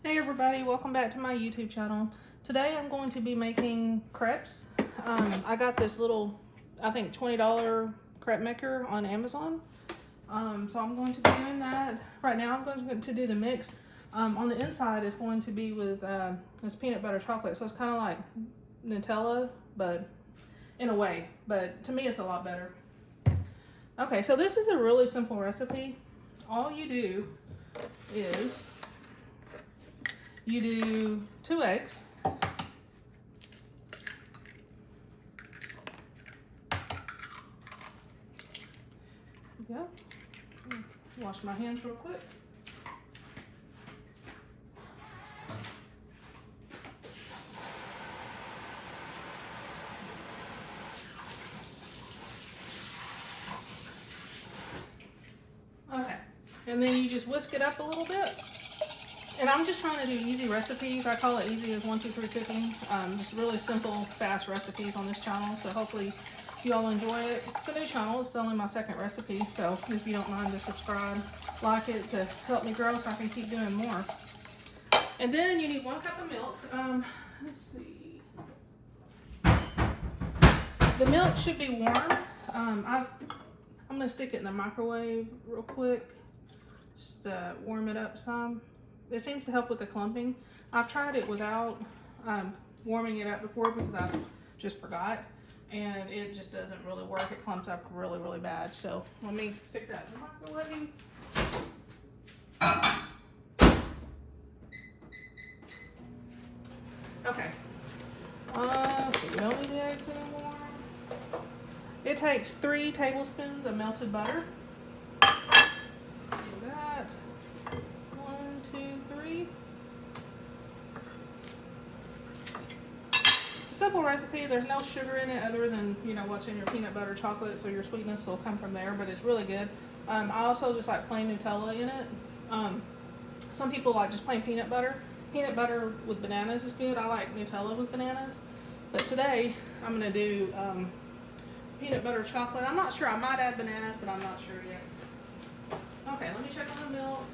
Hey everybody, welcome back to my YouTube channel. Today I'm going to be making crepes. I got this little, I think $20 crepe maker on Amazon. So I'm going to be doing that. Right now I'm going to do the mix. On the inside it's going to be with this peanut butter chocolate. So it's kind of like Nutella, but in a way. But to me it's a lot better. Okay, so this is a really simple recipe. All you do is you do 2 eggs. Yeah. Wash my hands real quick. Okay. And then you just whisk it up a little bit. And I'm just trying to do easy recipes. I call it easy as 1, 2, 3 cooking. Just really simple, fast recipes on this channel. So hopefully you all enjoy it. It's a new channel. It's only my 2nd recipe. So if you don't mind to subscribe, like it to help me grow so I can keep doing more. And then you need 1 cup of milk. Let's see. The milk should be warm. I'm going to stick it in the microwave real quick. Just warm it up some. It seems to help with the clumping. I've tried it without warming it up before because I just forgot. And it just doesn't really work. It clumps up really, really bad. So let me stick that in the microwave. Okay. So we don't need the eggs anymore. It takes 3 tablespoons of melted butter. Do that. 1, 2, 3. It's a simple recipe. There's no sugar in it other than, you know, what's in your peanut butter chocolate, so your sweetness will come from there, but it's really good. I also just like plain Nutella in it. Some people like just plain peanut butter. Peanut butter with bananas is good. I like Nutella with bananas. But today, I'm going to do peanut butter chocolate. I'm not sure. I might add bananas, but I'm not sure yet. Okay, let me check on the milk.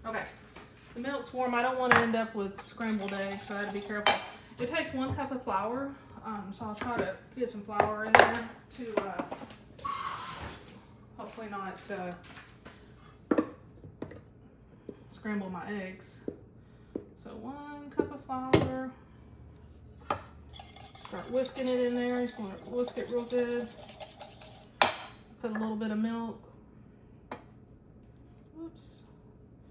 Okay, the milk's warm. I don't want to end up with scrambled eggs, so I have to be careful. It takes 1 cup of flour, so I'll try to get some flour in there to hopefully not scramble my eggs. So 1 cup of flour. Start whisking it in there. Just want to whisk it real good. Put a little bit of milk. Oops.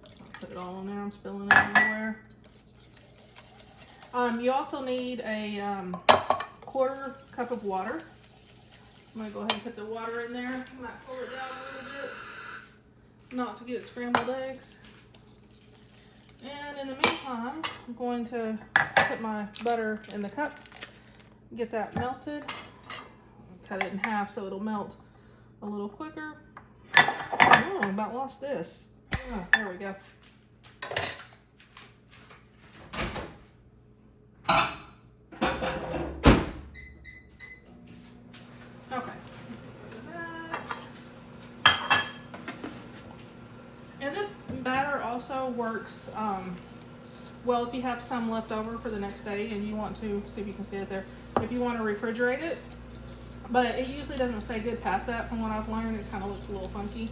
I'll put it all in there. I'm spilling it everywhere. You also need a 1/4 cup of water. I'm going to go ahead and put the water in there. I might pull it down a little bit. Not to get scrambled eggs. And in the meantime, I'm going to put my butter in the cup. Get that melted. Cut it in half so it'll melt a little quicker. Oh, I about lost this. Oh, there we go. Okay. And this batter also works well if you have some left over for the next day and you want to, see if you can see it there, if you want to refrigerate it. But it usually doesn't stay good past that from what I've learned. It kind of looks a little funky.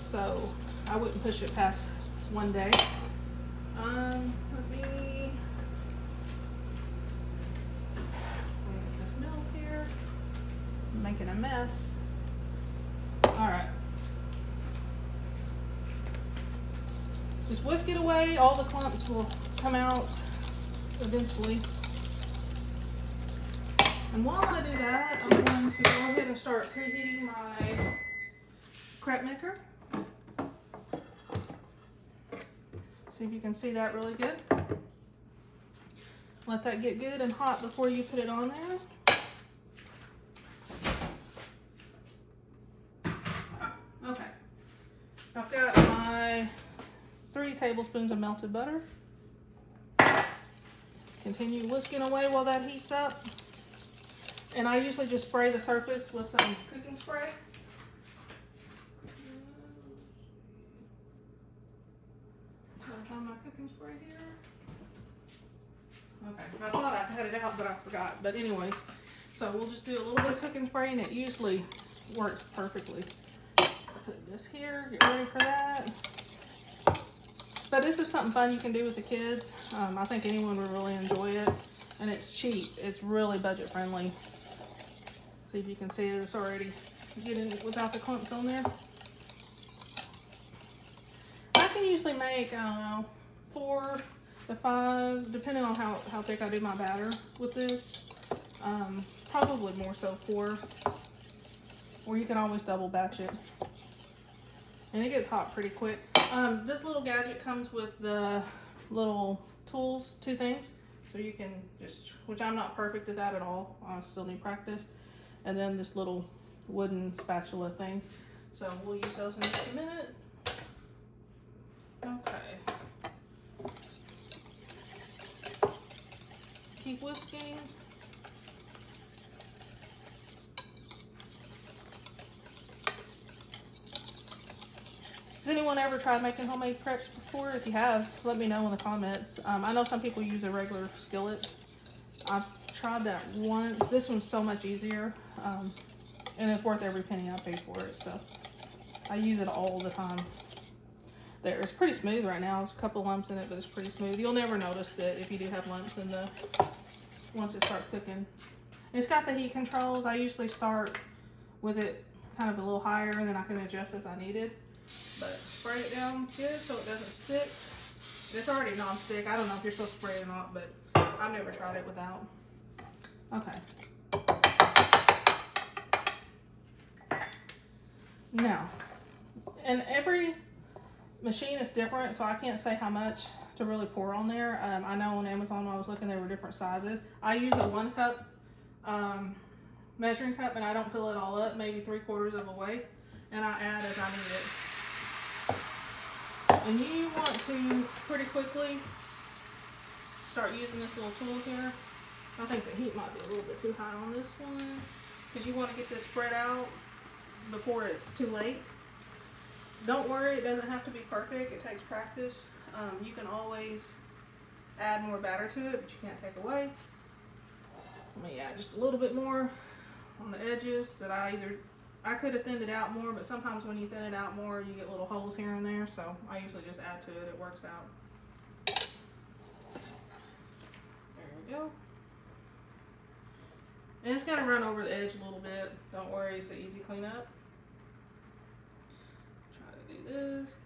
So I wouldn't push it past 1 day. Let me get this milk here. I'm making a mess. Alright. Just whisk it away. All the clumps will come out eventually. And while I do that, I'm going to go ahead and start preheating my crepe maker. See if you can see that really good. Let that get good and hot before you put it on there. Okay. I've got my 3 tablespoons of melted butter. Continue whisking away while that heats up. And I usually just spray the surface with some cooking spray. I found my cooking spray here. Okay, I thought I had it out, but I forgot. But anyways, so we'll just do a little bit of cooking spray, and it usually works perfectly. Put this here, get ready for that. But this is something fun you can do with the kids. I think anyone would really enjoy it, and it's cheap. It's really budget friendly. See if you can see it, it's already getting without the clumps on there. I can usually make, I don't know, 4 to 5, depending on how thick I do my batter with this. Probably more so 4, or you can always double batch it. And it gets hot pretty quick. This little gadget comes with the little tools, 2 things. So you can just, which I'm not perfect at that at all. I still need practice. And then this little wooden spatula thing. So we'll use those in just a minute. Okay. Keep whisking. Has anyone ever tried making homemade crepes before? If you have, let me know in the comments. I know some people use a regular skillet. I've tried that once. This one's so much easier, and it's worth every penny I paid for it. So I use it all the time. There, it's pretty smooth right now. There's a couple lumps in it, but it's pretty smooth. You'll never notice it if you do have lumps in the once it starts cooking. And it's got the heat controls. I usually start with it kind of a little higher, and then I can adjust as I need it. But spray it down good so it doesn't stick. It's already non-stick. I don't know if you're supposed to spray it or not, but I've never tried it without. Okay. Now, and every machine is different, so I can't say how much to really pour on there. I know on Amazon when I was looking, there were different sizes. I use a 1 cup measuring cup, and I don't fill it all up, maybe 3/4 of a way, and I add as I need it. And you want to pretty quickly start using this little tool here. I think the heat might be a little bit too high on this one, because you want to get this spread out before it's too late. Don't worry, it doesn't have to be perfect. It takes practice. You can always add more batter to it, but you can't take away. Let me add just a little bit more on the edges that I could have thinned it out more, but sometimes when you thin it out more, you get little holes here and there, so I usually just add to it. It works out. There we go. And it's gonna run over the edge a little bit. Don't worry, it's an easy cleanup. Try to do this.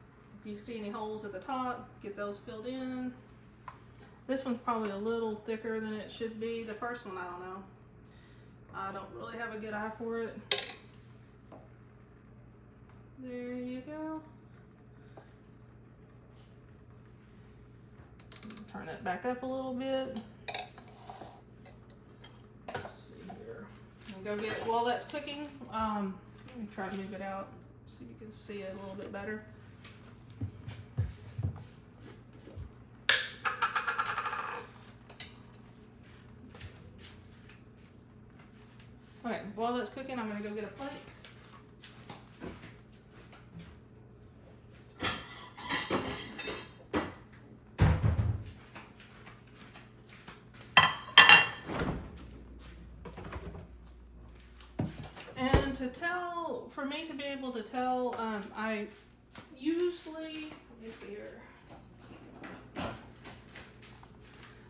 If you see any holes at the top, get those filled in. This one's probably a little thicker than it should be. The first one, I don't know. I don't really have a good eye for it. There you go. Turn that back up a little bit. Let's see here. And go get it while that's cooking. Let me try to move it out so you can see it a little bit better. Okay, while that's cooking, I'm going to go get a plate. And to tell, for me to be able to tell, I usually, let me see here.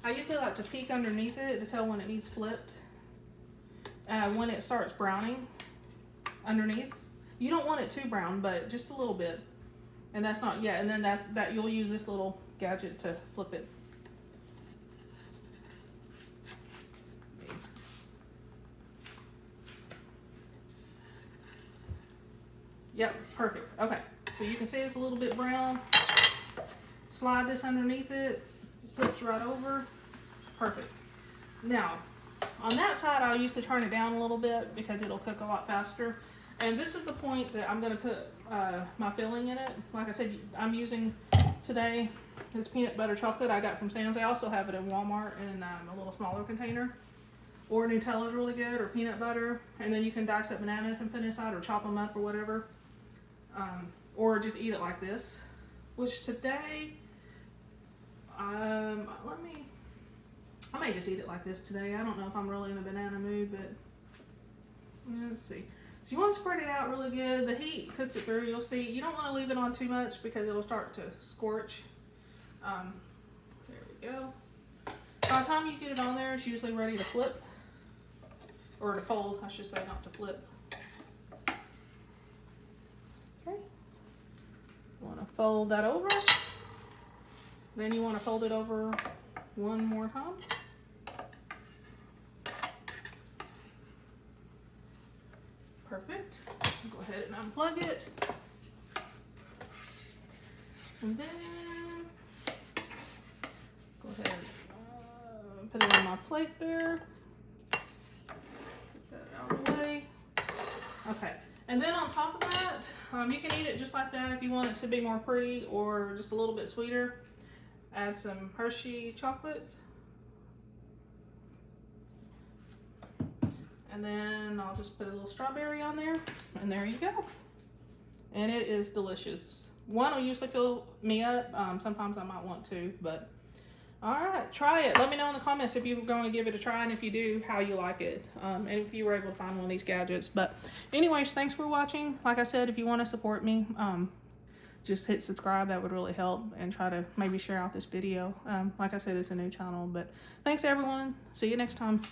I usually like to peek underneath it to tell when it needs flipped. When it starts browning underneath. You don't want it too brown, but just a little bit. And that's not yet. And then that you'll use this little gadget to flip it. Yep, perfect. Okay, so you can see it's a little bit brown. Slide this underneath it. It flips right over. Perfect. Now, on that side, I'll usually turn it down a little bit because it'll cook a lot faster. And this is the point that I'm going to put my filling in it. Like I said, I'm using today this peanut butter chocolate I got from Sam's. They also have it in Walmart in a little smaller container. Or Nutella is really good, or peanut butter. And then you can dice up bananas and put inside, or chop them up or whatever. Or just eat it like this. Which today, I may just eat it like this today. I don't know if I'm really in a banana mood, but let's see. So you want to spread it out really good. The heat cooks it through. You'll see. You don't want to leave it on too much because it'll start to scorch. There we go. By the time you get it on there, it's usually ready to flip. Or to fold, I should say, not to flip. Okay. You want to fold that over. Then you want to fold it over one more time. Perfect. Go ahead and unplug it. And then go ahead and put it on my plate there. Get that out of the way. Okay. And then on top of that, you can eat it just like that if you want it to be more pretty or just a little bit sweeter. Add some Hershey chocolate. And then I'll just put a little strawberry on there, and there you go. And it is delicious. One will usually fill me up. Sometimes I might want two, but all right, try it. Let me know in the comments if you're going to give it a try, and if you do, how you like it, and if you were able to find one of these gadgets. But anyways, thanks for watching. Like I said, if you want to support me, just hit subscribe. That would really help, and try to maybe share out this video. Like I said, it's a new channel, but thanks everyone. See you next time.